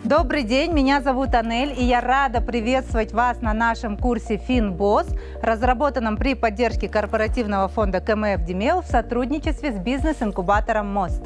Добрый день, меня зовут Анель, и я рада приветствовать вас на нашем курсе FinBoss, разработанном при поддержке корпоративного фонда КМФ Демел в сотрудничестве с бизнес-инкубатором МОСТ.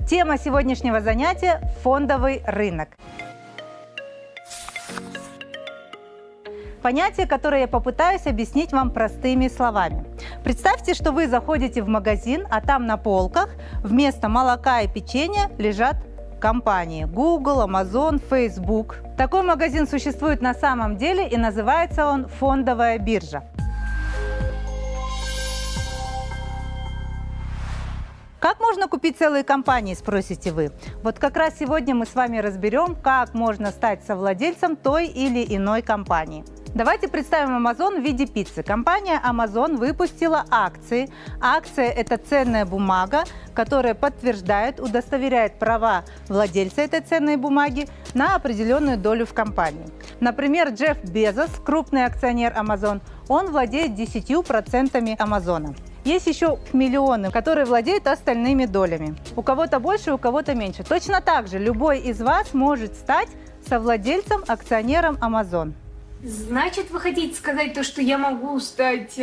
Тема сегодняшнего занятия – фондовый рынок. Понятие, которое я попытаюсь объяснить вам простыми словами. Представьте, что вы заходите в магазин, а там на полках вместо молока и печенья лежат компании Google, Amazon, Facebook. Такой магазин существует на самом деле и называется он фондовая биржа. Как можно купить целые компании, спросите вы? Вот как раз сегодня мы с вами разберем, как можно стать совладельцем той или иной компании. Давайте представим Amazon в виде пиццы. Компания Amazon выпустила акции. Акция – это ценная бумага, которая подтверждает, удостоверяет права владельца этой ценной бумаги на определенную долю в компании. Например, Джефф Безос, крупный акционер Amazon, он владеет 10% Amazon. Есть еще миллионы, которые владеют остальными долями. У кого-то больше, у кого-то меньше. Точно так же любой из вас может стать совладельцем, акционером Amazon. Значит, вы хотите сказать то, что я могу стать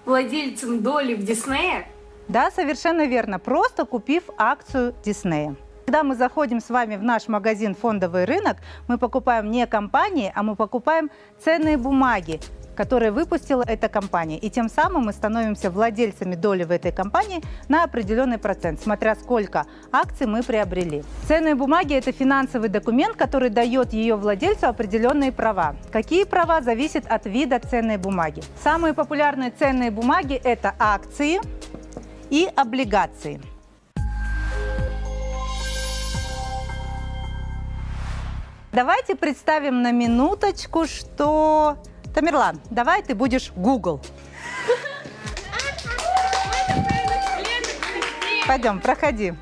владельцем доли в Диснее? Да, совершенно верно, просто купив акцию Диснея. Когда мы заходим с вами в наш магазин «Фондовый рынок», мы покупаем не компании, а мы покупаем ценные бумаги, которые выпустила эта компания. И тем самым мы становимся владельцами доли в этой компании на определенный процент, смотря сколько акций мы приобрели. Ценные бумаги – это финансовый документ, который дает ее владельцу определенные права. Какие права зависят от вида ценной бумаги? Самые популярные ценные бумаги – это акции и облигации. Давайте представим на минуточку, что… Тамерлан, давай ты будешь Google. Пойдем, проходи.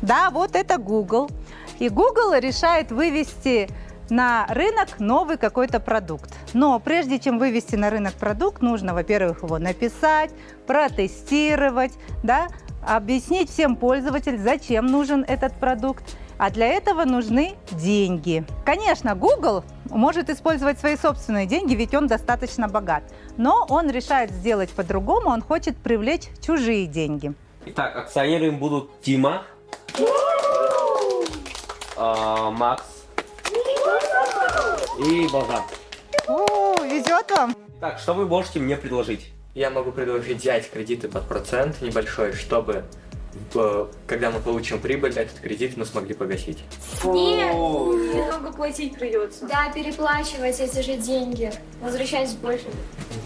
Да, вот это Google. И Google решает вывести на рынок новый какой-то продукт. Но прежде чем вывести на рынок продукт, нужно, во-первых, его написать, протестировать, да, объяснить всем пользователям, зачем нужен этот продукт. А для этого нужны деньги. Конечно, Google может использовать свои собственные деньги, ведь он достаточно богат. Но он решает сделать по-другому, он хочет привлечь чужие деньги. Итак, акционерами будут Тима, Макс и Богдан. Везет вам! Так, что вы можете мне предложить? Я могу предложить взять кредиты под процент небольшой, чтобы когда мы получим прибыль, этот кредит мы смогли погасить. Нет, много платить придется. Да, переплачивать эти же деньги, возвращать больше.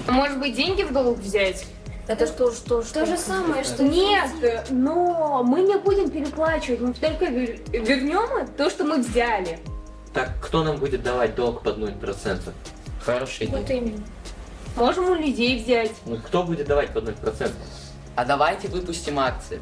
Может быть, деньги в долг взять? Это что? То же самое, что... Нет, но мы не будем переплачивать, мы только вернем то, что мы взяли. Так, кто нам будет давать долг под 0%? Хороший Вот день. именно. Можем у людей взять. Ну, кто будет давать под 0%? А давайте выпустим акции.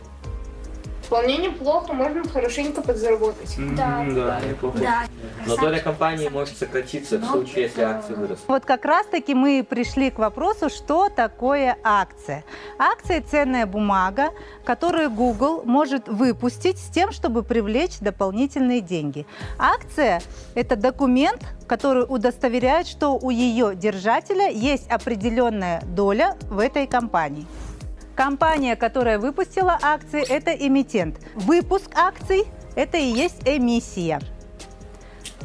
Вполне неплохо, можно хорошенько подзаработать. Да. Да, неплохо. Да. Но доля компании может сократиться в случае, если акции вырастут. Вот как раз-таки мы пришли к вопросу, что такое акция. Акция – ценная бумага, которую Google может выпустить с тем, чтобы привлечь дополнительные деньги. Акция – это документ, который удостоверяет, что у ее держателя есть определенная доля в этой компании. Компания, которая выпустила акции, это эмитент. Выпуск акций – это и есть эмиссия.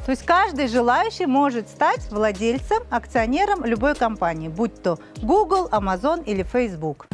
То есть каждый желающий может стать владельцем, акционером любой компании, будь то Google, Amazon или Facebook.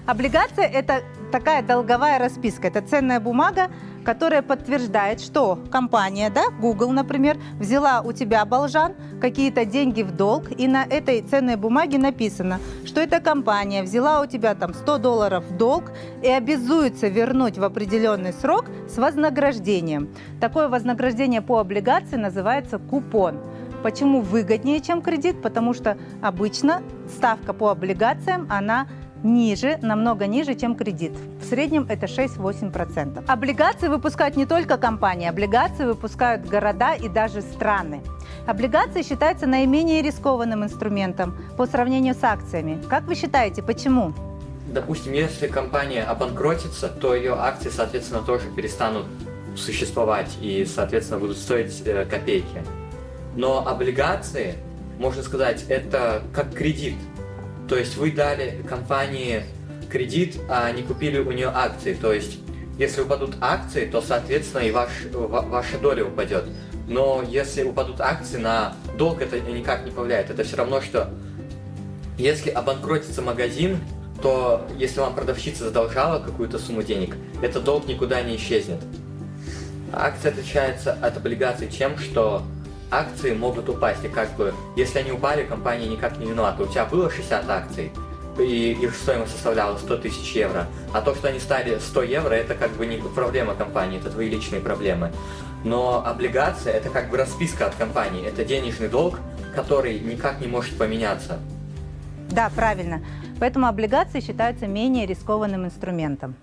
Облигация – это такая долговая расписка, это ценная бумага, которая подтверждает, что компания, да, Google, например, взяла у тебя, Болжан, какие-то деньги в долг, и на этой ценной бумаге написано, что эта компания взяла у тебя там $100 в долг и обязуется вернуть в определенный срок с вознаграждением. Такое вознаграждение по облигации называется купон. Почему выгоднее, чем кредит? Потому что обычно ставка по облигациям, она ниже, намного ниже, чем кредит. В среднем это 6-8%. Облигации выпускают не только компании, облигации выпускают города и даже страны. Облигации считаются наименее рискованным инструментом по сравнению с акциями. Как вы считаете, почему? допустим, если компания обанкротится, то ее акции, соответственно, тоже перестанут существовать и, соответственно, будут стоить копейки. Но облигации, можно сказать, это как кредит. То есть вы дали компании кредит, а не купили у нее акции. То есть если упадут акции, то, соответственно, и ваша доля упадет. Но если упадут акции, на долг это никак не повлияет. Это все равно, что если обанкротится магазин, то если вам продавщица задолжала какую-то сумму денег, этот долг никуда не исчезнет. Акции отличаются от облигаций тем, что акции могут упасть. И как бы, если они упали, компания никак не виновата. У тебя было 60 акций, и их стоимость составляла 100 тысяч евро. А то, что они стали 100 евро, это как бы не проблема компании, это твои личные проблемы. Но облигация это как бы расписка от компании, это денежный долг, который никак не может поменяться. Да, правильно. Поэтому облигации считаются менее рискованным инструментом.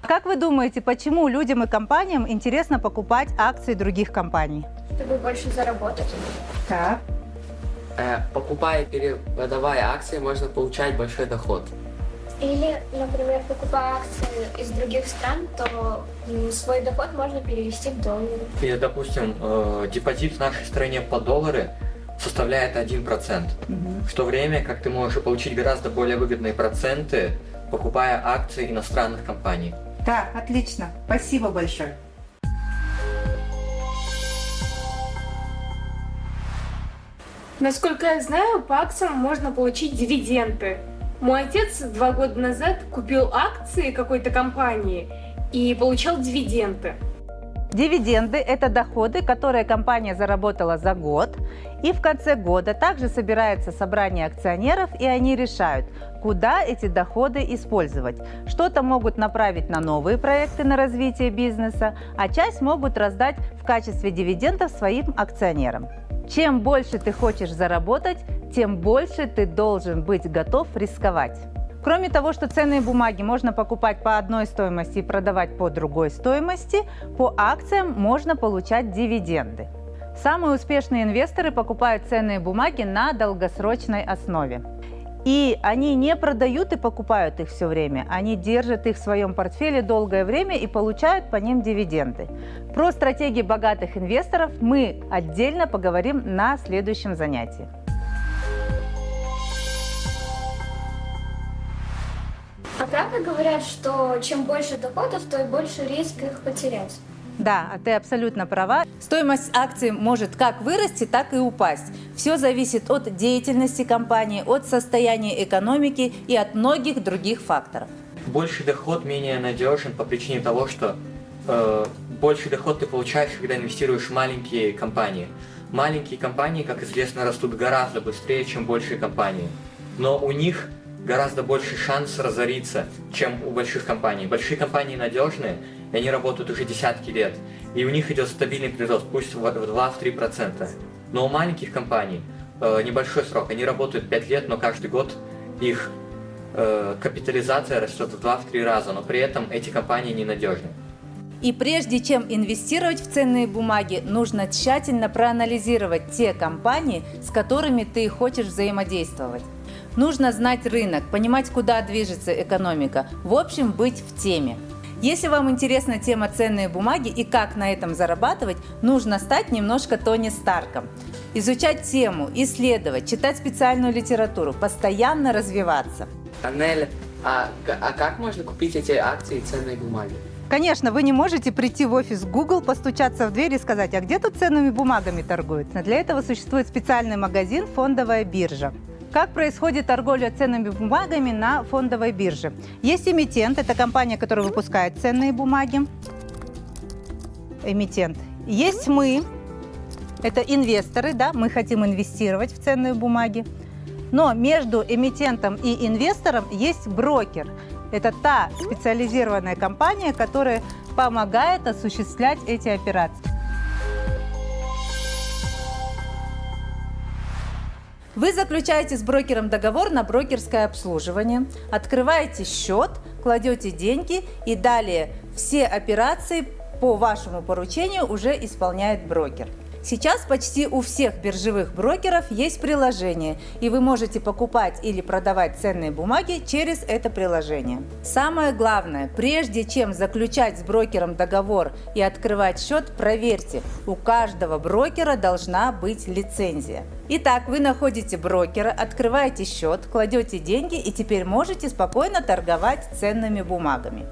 Как вы думаете, почему людям и компаниям интересно покупать акции других компаний? Чтобы больше заработать. Так. Покупая и перепродавая акции, можно получать большой доход. Или, например, покупая акции из других стран, то свой доход можно перевести в доллары. И, допустим, депозит в нашей стране по доллару составляет 1%. В то время как ты можешь получить гораздо более выгодные проценты, покупая акции иностранных компаний. Так, отлично. Спасибо большое. Насколько я знаю, по акциям можно получить дивиденды. Мой отец 2 года назад купил акции какой-то компании и получал дивиденды. Дивиденды – это доходы, которые компания заработала за год. И в конце года также собирается собрание акционеров, и они решают, куда эти доходы использовать. Что-то могут направить на новые проекты на развитие бизнеса, а часть могут раздать в качестве дивидендов своим акционерам. Чем больше ты хочешь заработать, тем больше ты должен быть готов рисковать. Кроме того, что ценные бумаги можно покупать по одной стоимости и продавать по другой стоимости, по акциям можно получать дивиденды. Самые успешные инвесторы покупают ценные бумаги на долгосрочной основе. И они не продают и покупают их все время, они держат их в своем портфеле долгое время и получают по ним дивиденды. Про стратегии богатых инвесторов мы отдельно поговорим на следующем занятии. А правда говорят, что чем больше доходов, то и больше риск их потерять? Да, ты абсолютно права. Стоимость акций может как вырасти, так и упасть. Все зависит от деятельности компании, от состояния экономики и от многих других факторов. Больший доход менее надежен по причине того, что больший доход ты получаешь, когда инвестируешь в маленькие компании. Маленькие компании, как известно, растут гораздо быстрее, чем большие компании. Но у них гораздо больше шанс разориться, чем у больших компаний. Большие компании надежные, и они работают уже десятки лет. И у них идет стабильный прирост, пусть в 2-3%. Но у маленьких компаний небольшой срок. Они работают 5 лет, но каждый год их капитализация растет в 2-3 раза. Но при этом эти компании ненадежны. И прежде чем инвестировать в ценные бумаги, нужно тщательно проанализировать те компании, с которыми ты хочешь взаимодействовать. Нужно знать рынок, понимать, куда движется экономика, в общем, быть в теме. Если вам интересна тема ценные бумаги и как на этом зарабатывать, нужно стать немножко Тони Старком. Изучать тему, исследовать, читать специальную литературу, постоянно развиваться. Анель, а как можно купить эти акции и ценные бумаги? Конечно, вы не можете прийти в офис Google, постучаться в дверь и сказать, а где тут ценными бумагами торгуют? Для этого существует специальный магазин «Фондовая биржа». Как происходит торговля ценными бумагами на фондовой бирже? Есть эмитент, это компания, которая выпускает ценные бумаги. Эмитент. Есть мы, это инвесторы, да, мы хотим инвестировать в ценные бумаги. Но между эмитентом и инвестором есть брокер. Это та специализированная компания, которая помогает осуществлять эти операции. Вы заключаете с брокером договор на брокерское обслуживание, открываете счет, кладете деньги и далее все операции по вашему поручению уже исполняет брокер. Сейчас почти у всех биржевых брокеров есть приложение, и вы можете покупать или продавать ценные бумаги через это приложение. Самое главное, прежде чем заключать с брокером договор и открывать счет, проверьте, у каждого брокера должна быть лицензия. Итак, вы находите брокера, открываете счет, кладете деньги и теперь можете спокойно торговать ценными бумагами.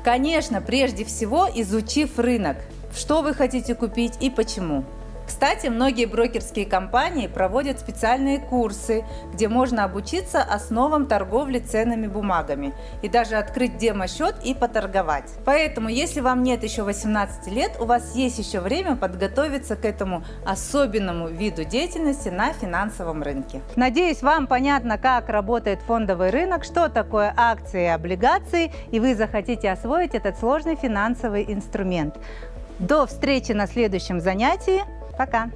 Конечно, прежде всего изучив рынок, что вы хотите купить и почему. Кстати, многие брокерские компании проводят специальные курсы, где можно обучиться основам торговли ценными бумагами и даже открыть демо-счет и поторговать. Поэтому, если вам нет еще 18 лет, у вас есть еще время подготовиться к этому особенному виду деятельности на финансовом рынке. Надеюсь, вам понятно, как работает фондовый рынок, что такое акции и облигации, и вы захотите освоить этот сложный финансовый инструмент. До встречи на следующем занятии. Пока!